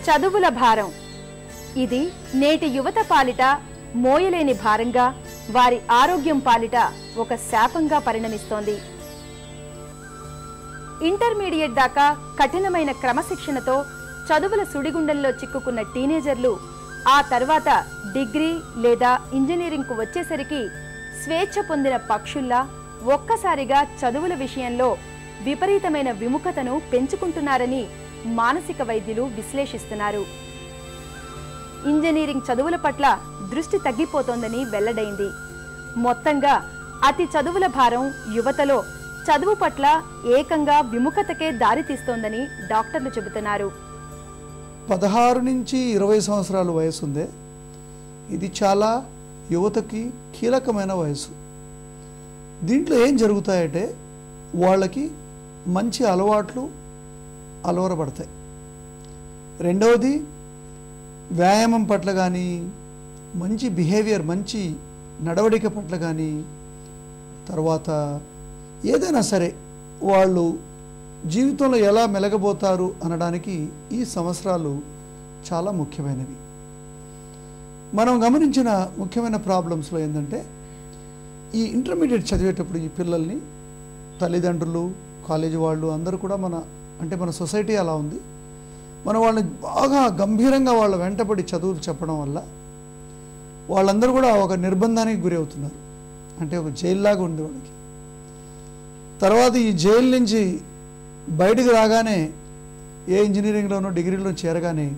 చదువుల భారం. ఇది నేటి యువత పాలిట మోయలేని భారంగా, వారి ఆరోగ్యం పాలిట ఒక శాపంగా పరిణమిస్తోంది. ఇంటర్మీడియట్ దాకా కఠినమైన క్రమశిక్షణతో చదువుల సుడిగుండంలో చిక్కుకున్న టీనేజర్లు ఆ తర్వాత డిగ్రీ లేదా ఇంజనీరింగ్కు వచ్చేసరికి స్వేచ్ఛ పొందిన పక్షుల్లా ఒక్కసారిగా చదువుల విషయంలో విపరీతమైన విముఖతను పెంచుకుంటున్నారని మానసిక వైద్యులు విశ్లేషిస్తున్నారు. ఇంజనీరింగ్ చదువుల పట్ల దృష్టి తగ్గిపోతోందని వెల్లడైంది. మొత్తంగా అతి చదువుల భారం యువతలో చదువు పట్ల ఏకంగా విముఖతకే దారితీస్తోందని డాక్టర్లు చెబుతున్నారు. 16 నుంచి 20 సంవత్సరాల వయసు ఉందే, ఇది చాలా యువతకి కీలకమైన వయసు. దీంట్లో ఏం జరుగుతాయంటే వాళ్ళకి మంచి అలవాట్లు అలవరపడతాయి. రెండవది వ్యాయామం పట్ల కానీ, మంచి బిహేవియర్, మంచి నడవడిక పట్ల కానీ, తర్వాత ఏదైనా సరే వాళ్ళు జీవితంలో ఎలా మెలగబోతారు అనడానికి ఈ సంవత్సరాలు చాలా ముఖ్యమైనవి. మనం గమనించిన ముఖ్యమైన ప్రాబ్లమ్స్లో ఏంటంటే, ఈ ఇంటర్మీడియట్ చదివేటప్పుడు ఈ పిల్లల్ని తల్లిదండ్రులు, కాలేజీ వాళ్ళు అందరూ కూడా మన సొసైటీ అలా ఉంది. మనం వాళ్ళని బాగా గంభీరంగా వాళ్ళ వెంటబడి చదువులు చెప్పడం వల్ల వాళ్ళందరూ కూడా ఒక నిర్బంధానికి గురి అవుతున్నారు. అంటే ఒక జైల్లాగా ఉంది వాళ్ళకి. తర్వాత ఈ జైలు నుంచి బయటికి రాగానే ఏ ఇంజనీరింగ్లోనో డిగ్రీలో చేరగానే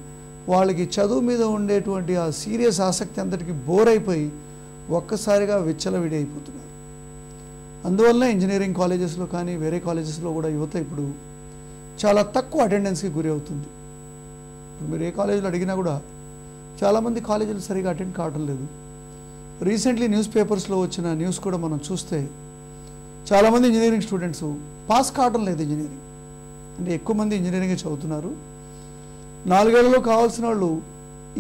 వాళ్ళకి చదువు మీద ఉండేటువంటి ఆ సీరియస్ ఆసక్తి అంతటికి బోర్ అయిపోయి ఒక్కసారిగా విచ్చలవిడి అయిపోతున్నారు. అందువల్ల ఇంజనీరింగ్ కాలేజెస్లో కానీ వేరే కాలేజెస్లో కూడా యువత ఇప్పుడు చాలా తక్కువ అటెండెన్స్కి గురి అవుతుంది. ఇప్పుడు మీరు ఏ కాలేజీలో అడిగినా కూడా చాలామంది కాలేజీలు సరిగా అటెండ్ కావడం లేదు. రీసెంట్లీ న్యూస్ పేపర్స్లో వచ్చిన న్యూస్ కూడా మనం చూస్తే చాలామంది ఇంజనీరింగ్ స్టూడెంట్స్ పాస్ కావడం లేదు. ఇంజనీరింగ్ అంటే ఎక్కువ మంది ఇంజనీరింగే చదువుతున్నారు. 4 ఏళ్లలో కావాల్సిన వాళ్ళు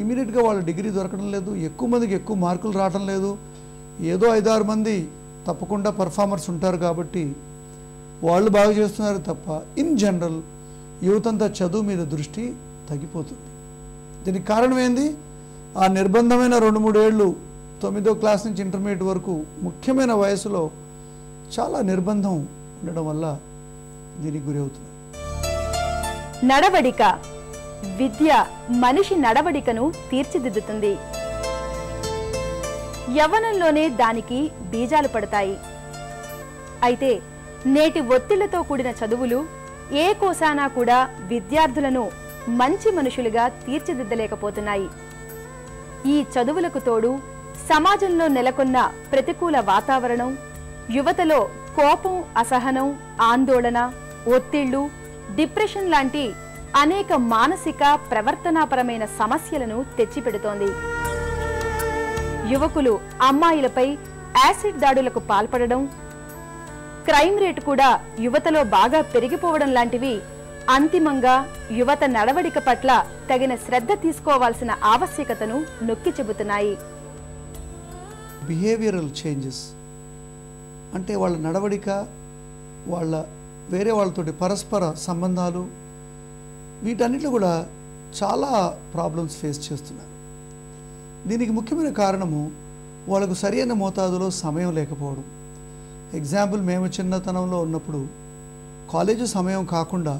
ఇమీడియట్గా వాళ్ళ డిగ్రీ దొరకడం లేదు. ఎక్కువ మందికి ఎక్కువ మార్కులు రావడం లేదు. ఏదో 5-6 మంది తప్పకుండా పర్ఫార్మర్స్ ఉంటారు కాబట్టి వాళ్ళు బాగా చేస్తున్నారు తప్ప ఇన్ జనరల్ యువతంతా చదువు మీద దృష్టి తగ్గిపోతుంది. దీనికి కారణం ఏంది? ఆ నిర్బంధమైన 2-3 ఏళ్ళు 9వ క్లాస్ నుంచి ఇంటర్మీడియట్ వరకు ముఖ్యమైన వయసులో చాలా నిర్బంధం ఉండడం వల్ల దీనికి గురి అవుతున్నారు. నడవడిక. విద్య మనిషి నడవడికను తీర్చిదిద్దుతుంది. యవ్వనంలోనే దానికి బీజాలు పడతాయి. అయితే నేటి ఒత్తిళ్లతో కూడిన చదువులు ఏ కోసానా కూడా విద్యార్థులను మంచి మనుషులుగా తీర్చిదిద్దలేకపోతున్నాయి. ఈ చదువులకు తోడు సమాజంలో నెలకొన్న ప్రతికూల వాతావరణం యువతలో కోపం, అసహనం, ఆందోళన, ఒత్తిళ్లు, డిప్రెషన్ లాంటి అనేక మానసిక ప్రవర్తనాపరమైన సమస్యలను తెచ్చిపెడుతోంది. యువకులు అమ్మాయిలపై యాసిడ్ దాడులకు పాల్పడడం, క్రైమ్ రేటు కూడా యువతలో బాగా పెరిగిపోవడం లాంటివి అంతిమంగా యువత నడవడిక పట్ల తగిన శ్రద్ధ తీసుకోవాల్సిన ఆవశ్యకతను నొక్కి చెబుతున్నాయి. బిహేవియరల్ చేంజెస్ అంటే వాళ్ళ నడవడిక, వాళ్ళ వేరే వాళ్ళతోటి పరస్పర సంబంధాలు, వీటన్నిటిలో కూడా చాలా ప్రాబ్లమ్స్ ఫేస్ చేస్తున్నారు. దీనికి ముఖ్యమైన కారణము వాళ్ళకు సరైన మోతాదులో సమయం లేకపోవడం. ఎగ్జాంపుల్, మేము చిన్నతనంలో ఉన్నప్పుడు కాలేజీ సమయం కాకుండా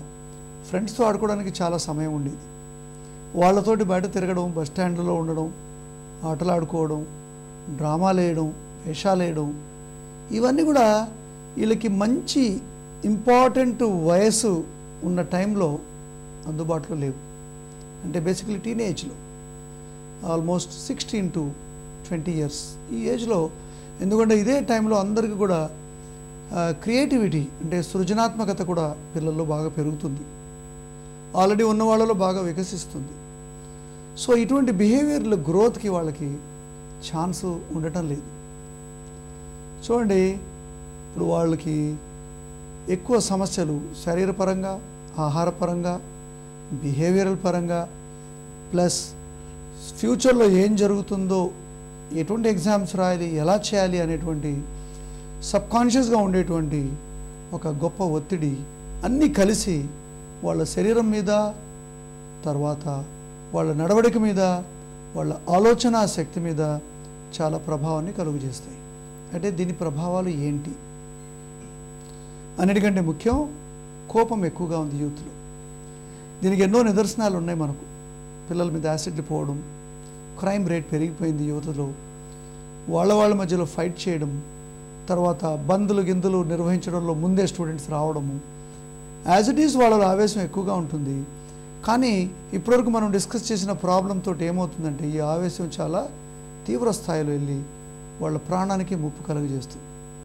ఫ్రెండ్స్తో ఆడుకోవడానికి చాలా సమయం ఉండేది. వాళ్ళతోటి బయట తిరగడం, బస్ స్టాండ్లో ఉండడం, ఆటలు ఆడుకోవడం, డ్రామాలు వేయడం, వేషాలు వేయడం, ఇవన్నీ కూడా వీళ్ళకి మంచి ఇంపార్టెంట్ వయసు ఉన్న టైంలో అందుబాటులో లేవు. అంటే బేసికలీ టీనేజ్లో ఆల్మోస్ట్ 16 to 20 years ఈ ఏజ్లో. ఎందుకంటే ఇదే టైంలో అందరికీ కూడా క్రియేటివిటీ అంటే సృజనాత్మకత కూడా పిల్లల్లో బాగా పెరుగుతుంది, ఆల్రెడీ ఉన్న వాళ్ళలో బాగా వికసిస్తుంది. సో ఇటువంటి బిహేవియర్ల గ్రోత్కి వాళ్ళకి ఛాన్స్ ఉండటం లేదు. చూడండి, ఇప్పుడు వాళ్ళకి ఎక్కువ సమస్యలు శరీరపరంగా, ఆహారపరంగా, బిహేవియరల్ పరంగా, ప్లస్ ఫ్యూచర్లో ఏం జరుగుతుందో, ఎటువంటి ఎగ్జామ్స్ రాయాలి, ఎలా చేయాలి అనేటువంటి సబ్కాన్షియస్గా ఉండేటువంటి ఒక గొప్ప ఒత్తిడి అన్నీ కలిసి వాళ్ళ శరీరం మీద, తర్వాత వాళ్ళ నడవడిక మీద, వాళ్ళ ఆలోచన శక్తి మీద చాలా ప్రభావాన్ని కలుగజేస్తాయి. అంటే దీని ప్రభావాలు ఏంటి? అన్నిటికంటే ముఖ్యం, కోపం ఎక్కువగా ఉంది యూత్లో. దీనికి ఎన్నో నిదర్శనాలు ఉన్నాయి మనకు. పిల్లల మీద యాసిడ్లు పోవడం, క్రైమ్ రేట్ పెరిగిపోయింది యువతలో, వాళ్ళ మధ్యలో ఫైట్ చేయడం, తర్వాత బందులు గిందులు నిర్వహించడంలో ముందే స్టూడెంట్స్ రావడము. యాజ్ ఇట్ ఈజ్ వాళ్ళ ఆవేశం ఎక్కువగా ఉంటుంది. కానీ ఇప్పటివరకు మనం డిస్కస్ చేసిన ప్రాబ్లం తోటి ఏమవుతుందంటే ఈ ఆవేశం చాలా తీవ్ర స్థాయిలో వెళ్ళి వాళ్ళ ప్రాణానికి ముప్పు కలుగజేస్తుంది.